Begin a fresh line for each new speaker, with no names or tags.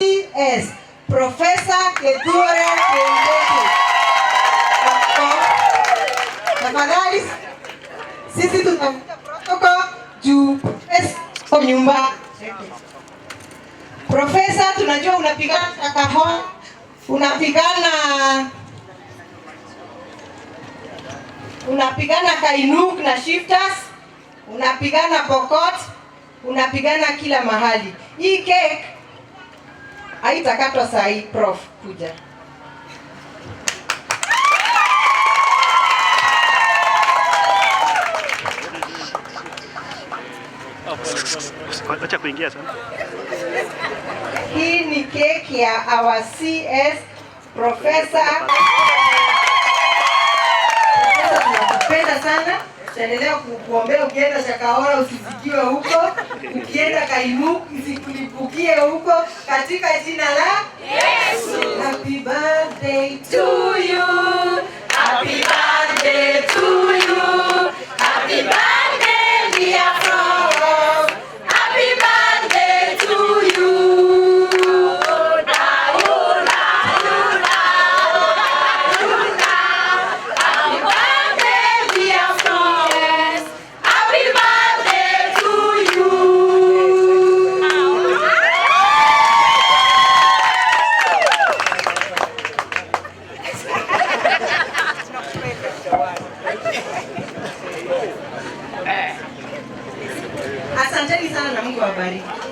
CS Profesa Kithure Kindiki. Tafadhali sisi tunafuta protocol juu kwa nyumba. Profesa, tunajua unapigana Shakahola, unapigana Kainuk na Shifters, unapigana Pokot, unapigana kila mahali. Hii cake haitakatwa saa hii, Prof, kuja.
Acha kuingia sana.
Hii ni keki ya our CS Profesa. Tunakupenda sana. Tutaendelea kukuombea ukienda Shakahola usizikiwe huko. Ukienda Kainuk isikulipukie huko katika jina la Yesu. Happy birthday to you. Happy birthday to you. Happy birthday dear Prof. Happy birthday to you. Asanteni sana na Mungu awabariki.